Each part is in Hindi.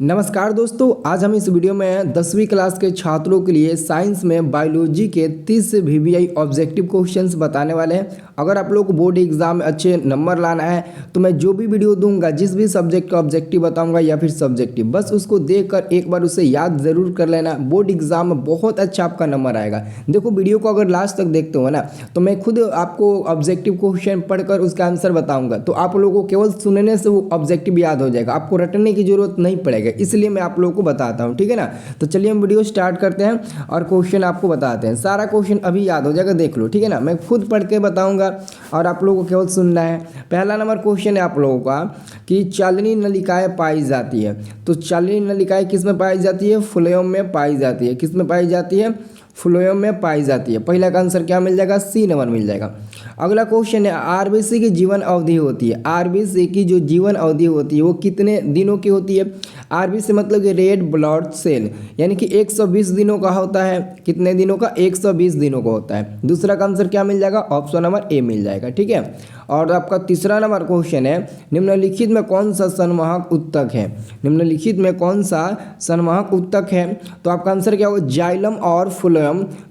नमस्कार दोस्तों, आज हम इस वीडियो में 10वीं क्लास के छात्रों के लिए साइंस में बायोलॉजी के 30 वीवीआई ऑब्जेक्टिव क्वेश्चंस बताने वाले हैं। अगर आप लोग को बोर्ड एग्जाम में अच्छे नंबर लाना है तो मैं जो भी वीडियो दूंगा, जिस भी सब्जेक्ट का ऑब्जेक्टिव बताऊंगा या फिर सब्जेक्टिव, बस उसको देखकर एक बार उसे याद ज़रूर कर लेना। बोर्ड एग्जाम में बहुत अच्छा आपका नंबर आएगा। देखो, वीडियो को अगर लास्ट तक देखते हो ना तो मैं खुद आपको ऑब्जेक्टिव क्वेश्चन पढ़कर उसका आंसर बताऊँगा, तो आप लोगों को केवल सुनने से वो ऑब्जेक्टिव याद हो जाएगा, आपको रटने की जरूरत नहीं पड़ेगा। इसलिए मैं आप लोगों को बताता हूं, ठीक है ना। तो चलिए हम वीडियो स्टार्ट करते हैं और क्वेश्चन आपको बताते हैं। सारा क्वेश्चन अभी याद हो जाएगा, देख लो, ठीक है ना। मैं खुद पढ़ के बताऊंगा और आप लोगों को केवल सुनना है। पहला नंबर क्वेश्चन है आप लोगों का कि चालनी नलिकाएं पाई जाती है। तो चालनी नलिकाएं किस में पाई जाती है? फ्लोएम में पाई जाती है। किस में पाई जाती है? फ्लोएम में पाई जाती है। पहला का आंसर क्या मिल जाएगा? सी नंबर मिल जाएगा। अगला क्वेश्चन है, आरबीसी की जीवन अवधि होती है। आरबीसी की जो जीवन अवधि होती है वो कितने दिनों की होती है? आरबीसी मतलब कि रेड ब्लड सेल, यानी कि 120 दिनों का होता है। कितने दिनों का? 120 दिनों का होता है। दूसरा का आंसर क्या मिल जाएगा? ऑप्शन नंबर ए मिल जाएगा, ठीक है। और आपका तीसरा नंबर क्वेश्चन है, निम्नलिखित में कौन सा संवाहक उत्तक है? निम्नलिखित में कौन सा संवाहक उत्तक है? तो आपका आंसर क्या होगा? जाइलम और फ्लोएम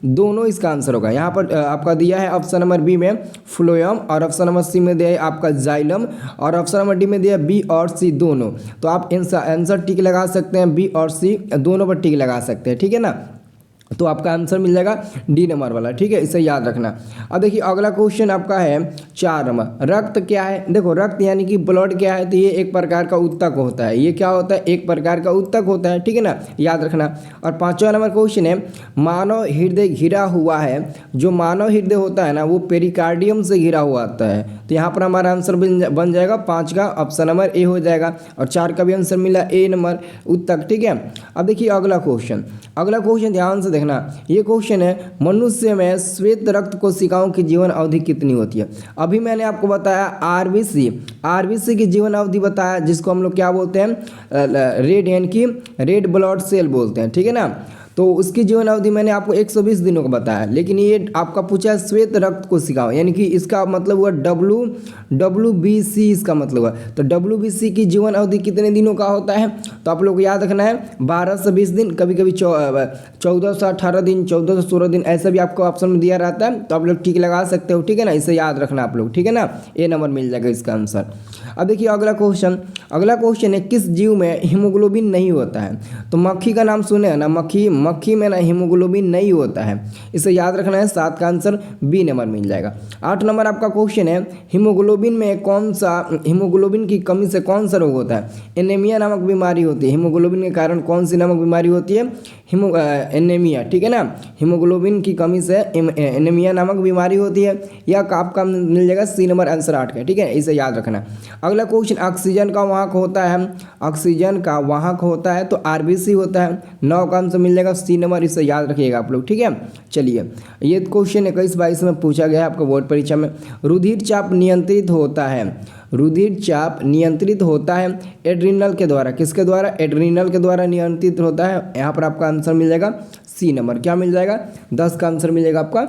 दोनों इसका आंसर होगा। यहाँ पर आपका दिया है ऑप्शन नंबर बी में फ्लोएम और ऑप्शन नंबर सी में दिया है आपका जाइलम और ऑप्शन नंबर डी में दिया है बी और सी दोनों। तो आप आंसर टिक लगा सकते हैं, बी और सी दोनों पर टिक लगा सकते हैं, ठीक है ना। तो आपका आंसर मिल जाएगा डी नंबर वाला, ठीक है, इसे याद रखना। अब देखिए अगला क्वेश्चन आपका है 4 नंबर, रक्त क्या है? देखो, रक्त यानी कि ब्लड क्या है? तो ये एक प्रकार का उत्तक होता है। ये क्या होता है? एक प्रकार का उत्तक होता है, ठीक है ना, याद रखना। और 5वां नंबर क्वेश्चन है, मानव हृदय घिरा हुआ है। जो मानव हृदय होता है ना वो पेरिकार्डियम से घिरा हुआ होता है। तो यहाँ पर हमारा आंसर बन जाएगा 5 का ऑप्शन नंबर ए हो जाएगा और 4 का भी आंसर मिला ए नंबर उत्तक, ठीक है। अब देखिए अगला क्वेश्चन ध्यान से देखना। ये क्वेश्चन है, मनुष्य में श्वेत रक्त कोशिकाओं की जीवन अवधि कितनी होती है? अभी मैंने आपको बताया आरबीसी की जीवन अवधि बताया, जिसको हम लोग क्या बोलते हैं? रेड, यानी कि रेड ब्लड सेल बोलते हैं, ठीक है ना। तो उसकी जीवन अवधि मैंने आपको 120 दिनों का बताया, लेकिन ये आपका पूछा है श्वेत रक्त कोशिकाओं, यानी कि इसका मतलब हुआ WBC इसका मतलब हुआ। तो WBC की जीवन अवधि कितने दिनों का होता है? तो आप लोग को याद रखना है 12 से 20 दिन, कभी कभी 14 से 18 दिन, 14 से 16 दिन, ऐसा भी आपको ऑप्शन में दिया रहता है। तो आप लोग टिक लगा सकते हो, ठीक है ना, इसे याद रखना आप लोग, ठीक है ना। ए नंबर मिल जाएगा इसका आंसर। अब देखिए अगला क्वेश्चन है, किस जीव में हीमोग्लोबिन नहीं होता है? तो मक्खी का नाम सुने हैं ना, मक्खी में ना हीमोग्लोबिन नहीं होता है, इसे याद रखना है। 7 का आंसर बी नंबर मिल जाएगा। 8 नंबर आपका क्वेश्चन है, हीमोग्लोबिन की कमी से कौन सा रोग होता है? एनीमिया नामक बीमारी होती है। हीमोग्लोबिन के कारण कौन सी नामक बीमारी होती है? एनीमिया, ठीक है ना। हीमोग्लोबिन की कमी से एनीमिया नामक बीमारी होती है। यह आपका मिल जाएगा सी नंबर आंसर 8 का, ठीक है, इसे याद रखना। अगला क्वेश्चन, ऑक्सीजन का वाहक होता है, तो आरबीसी होता है। 9 का आंसर मिल जाएगा सी नंबर, इसे याद रखिएगा आप लोग, ठीक है। चलिए, ये क्वेश्चन 21-22 में पूछा गया है आपको बोर्ड परीक्षा में। रुधिर चाप नियंत्रित होता है एड्रिनल के द्वारा। किसके द्वारा? एड्रिनल के द्वारा नियंत्रित होता है। यहाँ पर आपका आंसर मिल जाएगा सी नंबर। क्या मिल जाएगा? 10 का आंसर मिल जाएगा आपका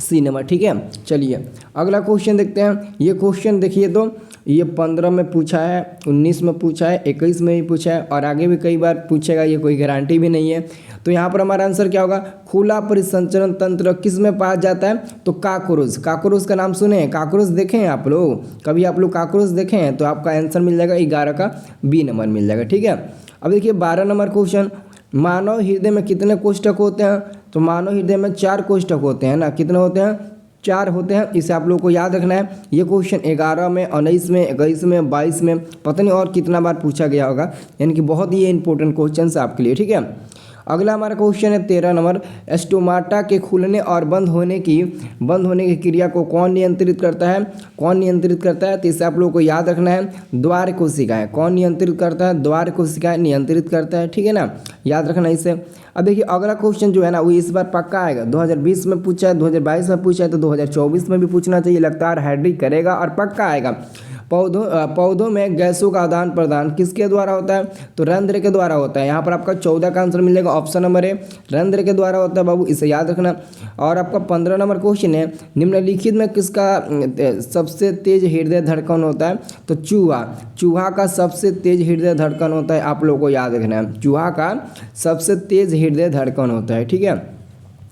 सी नंबर, ठीक है। चलिए अगला क्वेश्चन देखते हैं। ये क्वेश्चन देखिए, तो ये 15 में पूछा है, 19 में पूछा है, 21 में भी पूछा है और आगे भी कई बार पूछेगा, ये कोई गारंटी भी नहीं है। तो यहाँ पर हमारा आंसर क्या होगा? खुला परिसंचरण तंत्र किस में पाया जाता है? तो काकरोच का नाम सुने हैं? काकरोच देखे हैं आप लोग? कभी आप लोग काकरोच देखे हैं? तो आपका आंसर मिल जाएगा 11 का बी नंबर मिल जाएगा, ठीक है। अब देखिए 12 नंबर क्वेश्चन, मानव हृदय में कितने कोष्ठक होते हैं? तो मानव हृदय में 4 कोष्ठक होते हैं ना। कितने होते हैं? 4 होते हैं। इसे आप लोग को याद रखना है। ये क्वेश्चन 11 में, 19 में, 21 में, 22 में, पता नहीं और कितना बार पूछा गया होगा, यानी कि बहुत ही इंपॉर्टेंट क्वेश्चन है आपके लिए, ठीक है। अगला हमारा क्वेश्चन है 13 नंबर, स्टोमाटा के खुलने और बंद होने की क्रिया को कौन नियंत्रित करता है? तो इसे आप लोगों को याद रखना है, द्वार कोशिकाएं। कौन नियंत्रित करता है? द्वार कोशिकाएं नियंत्रित करता है, ठीक है ना, याद रखना इसे। अब देखिए अगला क्वेश्चन जो है ना वो इस बार पक्का आएगा। 2020 में पूछा है, 2022 में पूछा है, तो 2024 में भी पूछना चाहिए। लगातार हैट्रिक करेगा और पक्का आएगा। पौधों में गैसों का आदान प्रदान किसके द्वारा होता है? तो रंध्र के द्वारा होता है। यहाँ पर आपका 14 का आंसर मिलेगा, ऑप्शन नंबर ए रंध्र के द्वारा होता है बाबू, इसे याद रखना। और आपका 15 नंबर क्वेश्चन है, निम्नलिखित में किसका सबसे तेज हृदय धड़कन होता है? तो चूहा का सबसे तेज हृदय धड़कन होता है, आप लोगों को याद रखना है, चूहा का सबसे तेज हृदय धड़कन होता है, ठीक है।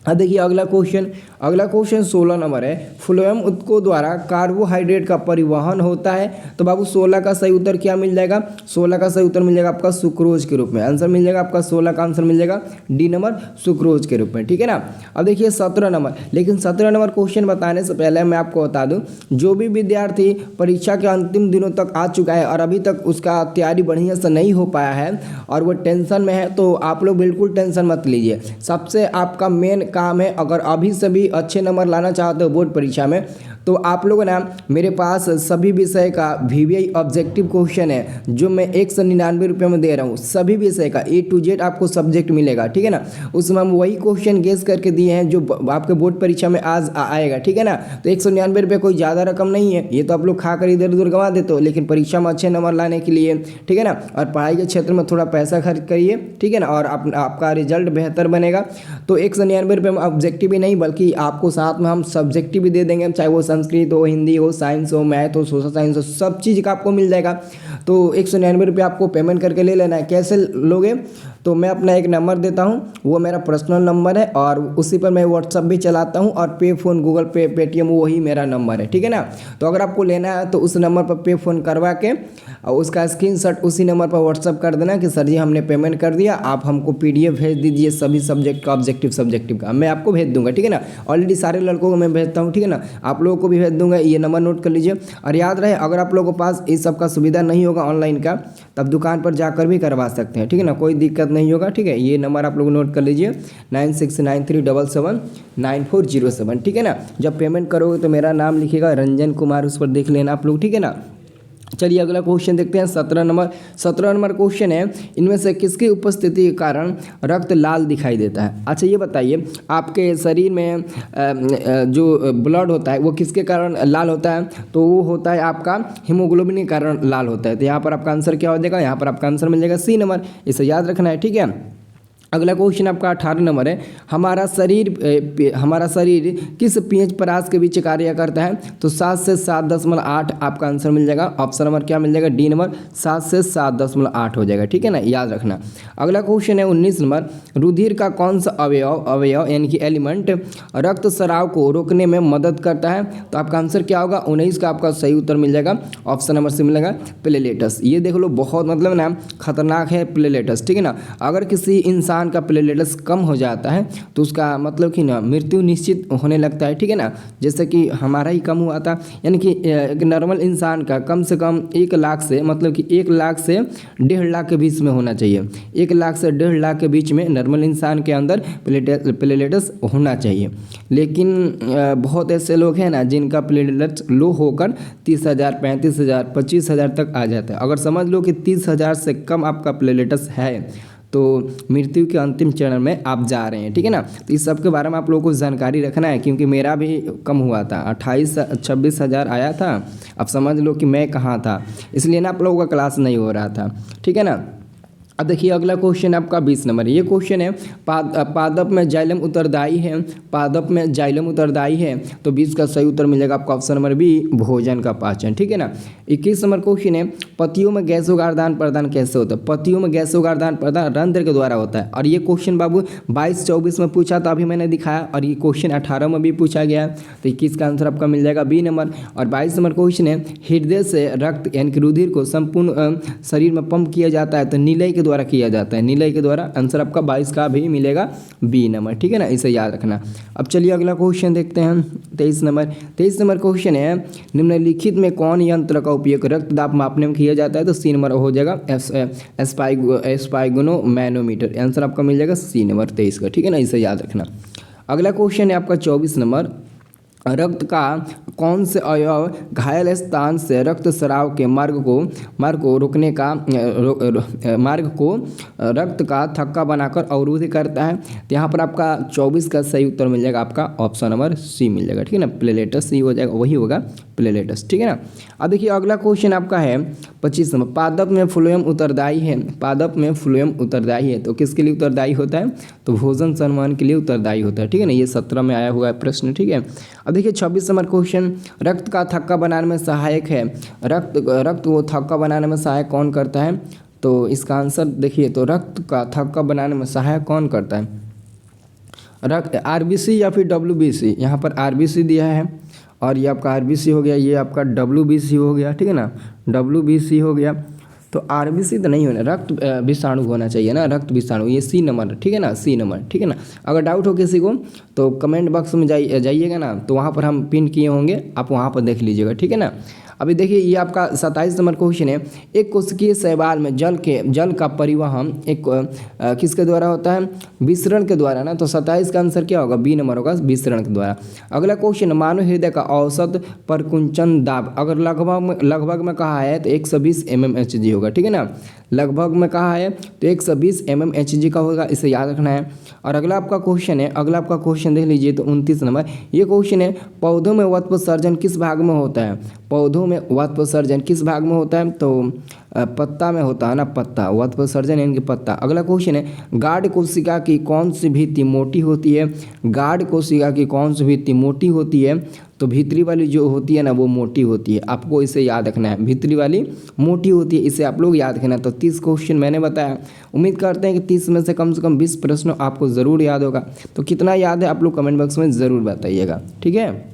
अब देखिए अगला क्वेश्चन 16 नंबर है, फ्लोएम ऊतकों द्वारा कार्बोहाइड्रेट का परिवहन होता है। तो बाबू 16 का सही उत्तर क्या मिल जाएगा? 16 का सही उत्तर मिल जाएगा आपका सुक्रोज के रूप में। आंसर मिल जाएगा आपका 16 का आंसर मिल जाएगा डी नंबर सुक्रोज के रूप में, ठीक है ना। अब देखिए 17 नंबर, लेकिन 17 नंबर क्वेश्चन बताने से पहले मैं आपको बता दूं, जो भी विद्यार्थी परीक्षा के अंतिम दिनों तक आ चुका है और अभी तक उसका तैयारी बढ़िया से नहीं हो पाया है और वो टेंशन में है, तो आप लोग बिल्कुल टेंशन मत लीजिए। सबसे आपका मेन काम है, अगर अभी से भी अच्छे नंबर लाना चाहते हो बोर्ड परीक्षा में, तो आप लोग ना मेरे पास सभी विषय का वीवीआई ऑब्जेक्टिव क्वेश्चन है जो मैं 199 रुपये में दे रहा हूँ। सभी विषय का A to Z आपको सब्जेक्ट मिलेगा, ठीक है ना। उसमें हम वही क्वेश्चन गेस करके दिए हैं जो आपके बोर्ड परीक्षा में आज आएगा, ठीक है ना। तो 199 रुपये कोई ज़्यादा रकम नहीं है, ये तो आप लोग खाकर इधर उधर गंवा देते हो, लेकिन परीक्षा में अच्छे नंबर लाने के लिए, ठीक है ना, और पढ़ाई के क्षेत्र में थोड़ा पैसा खर्च करिए, ठीक है ना, और आपका रिजल्ट बेहतर बनेगा। तो 199 रुपये में ऑब्जेक्टिव ही नहीं बल्कि आपको साथ में हम सब्जेक्टिव भी दे देंगे, चाहे वो संस्कृत हो, हिंदी हो, साइंस हो, मैथ हो, सोशल साइंस हो, सब चीज़ का आपको मिल जाएगा। तो 199 रुपये आपको पेमेंट करके ले लेना है। कैसे लोगे? तो मैं अपना एक नंबर देता हूँ, वो मेरा पर्सनल नंबर है और उसी पर मैं व्हाट्सअप भी चलाता हूँ और पे फ़ोन, गूगल पे, पेटीएम, वही मेरा नंबर है, ठीक है ना। तो अगर आपको लेना है तो उस नंबर पर पे फ़ोन करवा के और उसका स्क्रीनशॉट उसी नंबर पर व्हाट्सअप कर देना कि सर जी हमने पेमेंट कर दिया, आप हमको PDF भेज दीजिए सभी सब्जेक्ट का, सब्जेक्टिव का मैं आपको भेज दूंगा, ठीक है ना। ऑलरेडी सारे लड़कों को मैं भेजता हूँ, ठीक है ना, आप लोगों को भी भेज दूंगा। ये नंबर नोट कर लीजिए और याद रहे, अगर आप लोगों के पास इस सब का सुविधा नहीं होगा ऑनलाइन का, तब दुकान पर जाकर भी करवा सकते हैं, ठीक है ना, कोई दिक्कत नहीं होगा, ठीक है। ये नंबर आप लोग नोट कर लीजिए 9693779407, ठीक है ना। जब पेमेंट करोगे तो मेरा नाम लिखिएगा रंजन कुमार, उस पर देख लेना आप लोग, ठीक है ना। चलिए अगला क्वेश्चन देखते हैं 17 नंबर क्वेश्चन है, इनमें से किसकी उपस्थिति के कारण रक्त लाल दिखाई देता है? अच्छा ये बताइए, आपके शरीर में जो ब्लड होता है वो किसके कारण लाल होता है? तो वो होता है आपका हीमोग्लोबिन के कारण लाल होता है। तो यहाँ पर आपका आंसर क्या हो जाएगा? यहाँ पर आपका आंसर मिल जाएगा C नंबर, इसे याद रखना है, ठीक है। अगला क्वेश्चन आपका 18 नंबर है, हमारा शरीर किस pH परास के बीच कार्य करता है? तो 7 से 7.8 आपका आंसर मिल जाएगा। ऑप्शन नंबर क्या मिल जाएगा? डी नंबर 7 से 7.8 हो जाएगा, ठीक है ना, याद रखना। अगला क्वेश्चन है 19 नंबर, रुधिर का कौन सा अवयव यानी कि एलिमेंट रक्त स्राव को रोकने में मदद करता है? तो आपका आंसर क्या होगा? 19 का आपका सही उत्तर मिल जाएगा, ऑप्शन नंबर से मिलेगा प्लेलेटस। ये देख लो, बहुत मतलब ना खतरनाक है प्लेलेटस, ठीक है ना। अगर किसी इंसान का प्लेलेटस कम हो जाता है तो उसका मतलब कि ना मृत्यु निश्चित होने लगता है, ठीक है ना। जैसे कि हमारा ही कम हुआ था, यानी कि एक नॉर्मल इंसान का कम से कम 1 लाख से, मतलब कि 1 लाख से 1.5 लाख के बीच में होना चाहिए। 1 लाख से 1.5 लाख के बीच में नॉर्मल इंसान के अंदर प्लेलेटस होना चाहिए। लेकिन बहुत ऐसे लोग हैं ना जिनका प्लेलेटस लो होकर 30,000, 35,000, 25,000 तक आ जाता है। अगर समझ लो कि 30,000 से कम आपका प्लेलेटस है तो मृत्यु के अंतिम चरण में आप जा रहे हैं, ठीक है ना। तो इस सब के बारे में आप लोगों को जानकारी रखना है, क्योंकि मेरा भी कम हुआ था, 28-26,000 आया था। अब समझ लो कि मैं कहाँ था, इसलिए ना आप लोगों का क्लास नहीं हो रहा था, ठीक है ना। अब देखिए अगला क्वेश्चन आपका 20 नंबर, ये क्वेश्चन है पादप में जाइलम उत्तरदायी है, पादप में जाइलम उत्तरदायी है। तो 20 का सही उत्तर मिलेगा आपका ऑप्शन नंबर बी, भोजन का पाचन, ठीक है ना। 21 नंबर क्वेश्चन है, पतियों में गैसों का आदान प्रदान कैसे होता है? पतियों में गैसों का आदान प्रदान रंध्र के द्वारा होता है। और ये क्वेश्चन बाबू 22-24 में पूछा था, अभी मैंने दिखाया, और ये क्वेश्चन 18 में भी पूछा गया। तो 21 का आंसर आपका मिल जाएगा बी नंबर। और 22 नंबर क्वेश्चन है, हृदय से रक्त यानी कि रुधिर को संपूर्ण शरीर में पंप किया जाता है तो निलय के द्वारा किया जाता है, निलय के द्वारा। आंसर आपका 22 का भी मिलेगा बी नंबर, ठीक है ना, इसे याद रखना। अब चलिए अगला क्वेश्चन देखते हैं 23 नंबर क्वेश्चन है, निम्नलिखित में कौन यंत्र का उपयोग रक्तदाब मापने में किया जाता है? तो सी नंबर हो जाएगा एस्पाइगोनोमैनोमीटर। आंसर आपका मिल जाएगा सी नंबर 23 का, ठीक है ना, इसे याद रखना। अगला क्वेश्चन है आपका 24 नंबर, रक्त का कौन से अवयव घायल स्थान से रक्त स्राव के मार्ग को रोकने का मार्ग को रक्त का थक्का बनाकर अवरुद्ध करता है? तो यहाँ पर आपका 24 का सही उत्तर मिल जाएगा, आपका ऑप्शन नंबर सी मिल जाएगा, ठीक है ना, प्लेलेटस सी हो जाएगा, वही होगा प्लेलेट्स, ठीक है ना। अब देखिए अगला क्वेश्चन आपका है 25 नंबर, पादप में फ्लोएम उत्तरदायी है, पादप में फ्लोएम उत्तरदायी है तो किसके लिए उत्तरदायी होता है, तो भोजन सम्मान के लिए उत्तरदायी होता है, ठीक है ना। ये 17 में आया हुआ है प्रश्न, ठीक है। अब देखिए 26 नंबर क्वेश्चन, रक्त का थक्का बनाने में सहायक है, रक्त वो थक्का बनाने में सहायक कौन करता है, तो इसका आंसर देखिए, तो रक्त का थक्का बनाने में सहायक कौन करता है, रक्त आरबीसी या फिर डब्ल्यूबीसी। यहाँ पर आरबीसी दिया है और ये आपका आरबीसी हो गया, ये आपका डब्ल्यूबीसी हो गया, ठीक है ना, डब्ल्यूबीसी हो गया। तो आरबीसी तो नहीं होना, रक्त विषाणु होना चाहिए ना, रक्त विषाणु, ये सी नंबर, ठीक है ना, सी नंबर, ठीक है ना। अगर डाउट हो किसी को तो कमेंट बॉक्स में जाइएगा ना, तो वहाँ पर हम पिन किए होंगे, आप वहाँ पर देख लीजिएगा, ठीक है ना। अभी देखिए ये आपका 27 नंबर क्वेश्चन है, एक कोशिकीय शैवाल में जल का परिवहन किसके द्वारा होता है, विसरण के द्वारा ना। तो 27 का आंसर क्या होगा, बी नंबर होगा, विसरण के द्वारा। अगला क्वेश्चन, मानव हृदय का औसत परकुंचन दाब अगर लगभग में कहा है तो 120 mmHg होगा, ठीक है ना। लगभग में कहा है तो 120 mmHg का होगा, इसे याद रखना है। और अगला आपका क्वेश्चन है, अगला आपका क्वेश्चन देख लीजिए, तो 29 नंबर ये क्वेश्चन है, पौधों में वाष्पोत्सर्जन किस भाग में होता है, पौधों में वाष्पोत्सर्जन किस भाग में होता है, तो पत्ता में होता है ना, पत्ता, वाष्पोत्सर्जन यानी कि पत्ता। अगला क्वेश्चन है, गार्ड कोशिका की कौन सी भित्ति मोटी होती है, गार्ड कोशिका की कौन सी भित्ति मोटी होती है, तो भीतरी वाली जो होती है ना वो मोटी होती है, आपको इसे याद रखना है, भीतरी वाली मोटी होती है, इसे आप लोग याद रखना। तो 30 क्वेश्चन मैंने बताया, उम्मीद करते हैं कि 30 में से कम 20 प्रश्न आपको ज़रूर याद होगा। तो कितना याद है आप लोग कमेंट बॉक्स में ज़रूर बताइएगा, ठीक है।